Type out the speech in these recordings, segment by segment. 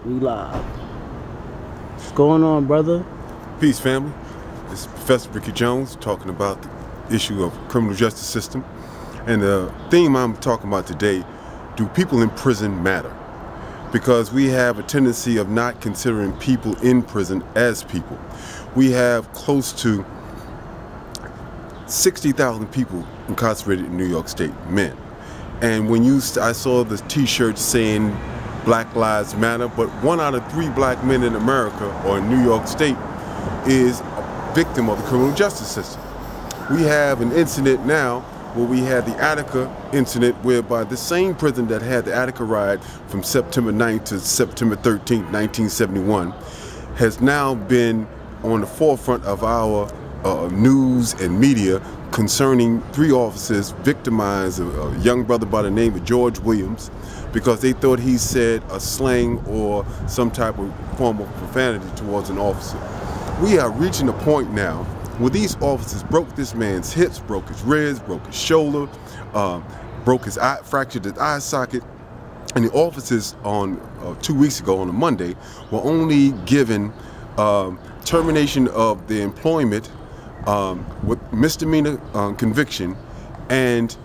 We live. What's going on, brother? Peace, family. This is Professor Ricky Jones talking about the issue of criminal justice system. And the theme I'm talking about today, do people in prison matter? Because we have a tendency of not considering people in prison as people. We have close to 60,000 people incarcerated in New York State, men. And when I saw the t-shirts saying Black Lives Matter, but 1 out of 3 black men in America or in New York State is a victim of the criminal justice system. We have an incident now where we had the Attica Incident, whereby the same prison that had the Attica riot from September 9th to September 13th, 1971, has now been on the forefront of our news and media concerning 3 officers victimized a young brother by the name of George Williams because they thought he said a slang or some type of form of profanity towards an officer. We are reaching a point now where these officers broke this man's hips, broke his ribs, broke his shoulder, broke his eye, fractured his eye socket, and the officers on 2 weeks ago on a Monday were only given termination of their employment with misdemeanor conviction and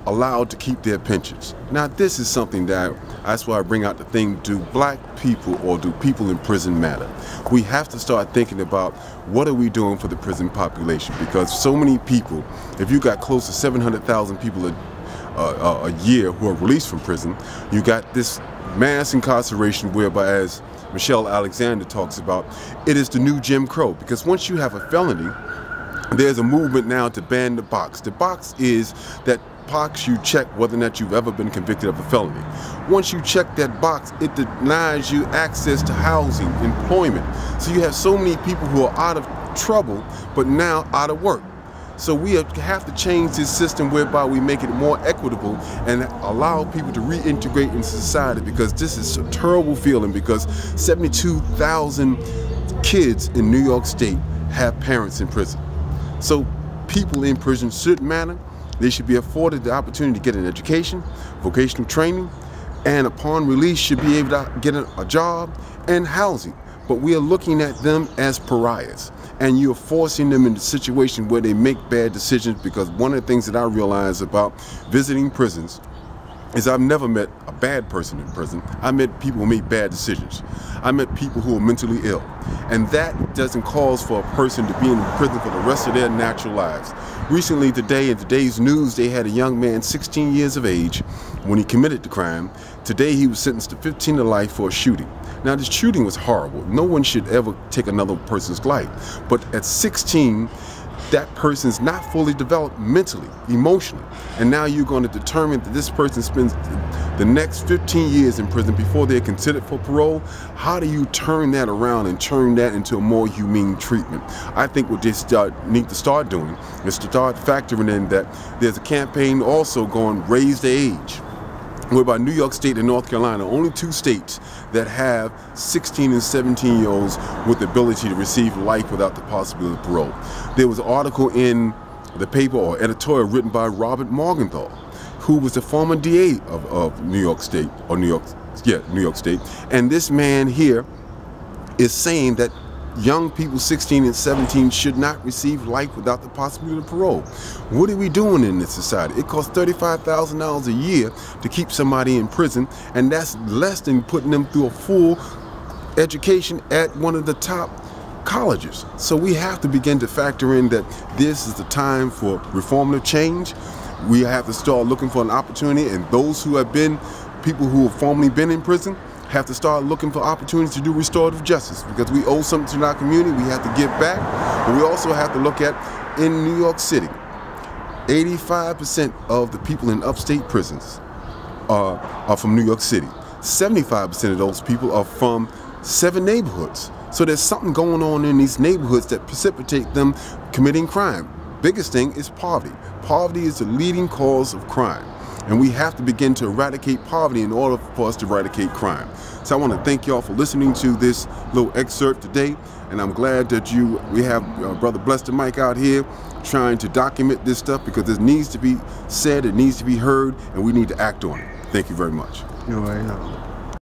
allowed to keep their pensions. Now this is something that's why I bring out the thing, do black people or do people in prison matter? We have to start thinking about what are we doing for the prison population, because so many people, if you got close to 700,000 people a year who are released from prison, you got this mass incarceration whereby, as Michelle Alexander talks about, it is the new Jim Crow, because once you have a felony, there's a movement now to ban the box. The box is that box you check whether or not you've ever been convicted of a felony. Once you check that box, it denies you access to housing, employment. So you have so many people who are out of trouble, but now out of work. So we have to change this system whereby we make it more equitable and allow people to reintegrate into society, because this is a terrible feeling, because 72,000 kids in New York State have parents in prison. So people in prison should matter. They should be afforded the opportunity to get an education, vocational training, and upon release should be able to get a job and housing. But we are looking at them as pariahs, and you're forcing them into a situation where they make bad decisions, because one of the things that I realize about visiting prisons is I've never met a bad person in prison. I met people who made bad decisions. I met people who are mentally ill. And that doesn't cause for a person to be in prison for the rest of their natural lives. Recently today, in today's news, they had a young man, 16 years of age, when he committed the crime. Today he was sentenced to 15 to life for a shooting. Now this shooting was horrible. No one should ever take another person's life. But at 16, that person's not fully developed mentally, emotionally. And now you're going to determine that this person spends the next 15 years in prison before they're considered for parole. How do you turn that around and turn that into a more humane treatment? I think what they need to start doing is to start factoring in that there's a campaign also going raise the age, whereby New York State and North Carolina are only 2 states that have 16 and 17-year-olds with the ability to receive life without the possibility of parole. There was an article in the paper or editorial written by Robert Morgenthau, who was the former DA of New York State, or New York State. And this man here is saying that young people 16 and 17 should not receive life without the possibility of parole. What are we doing in this society? It costs $35,000 a year to keep somebody in prison, and that's less than putting them through a full education at one of the top colleges. So we have to begin to factor in that this is the time for reformative change. We have to start looking for an opportunity, and those who have been, people who have formerly been in prison, have to start looking for opportunities to do restorative justice, because we owe something to our community. We have to give back, but we also have to look at, in New York City, 85% of the people in upstate prisons are from New York City. 75% of those people are from 7 neighborhoods. So there's something going on in these neighborhoods that precipitate them committing crime. Biggest thing is poverty. Poverty is the leading cause of crime. And we have to begin to eradicate poverty in order for us to eradicate crime. So I want to thank y'all for listening to this little excerpt today. And I'm glad that we have Brother Bless the Mic out here trying to document this stuff, because it needs to be said, it needs to be heard, and we need to act on it. Thank you very much. You already know.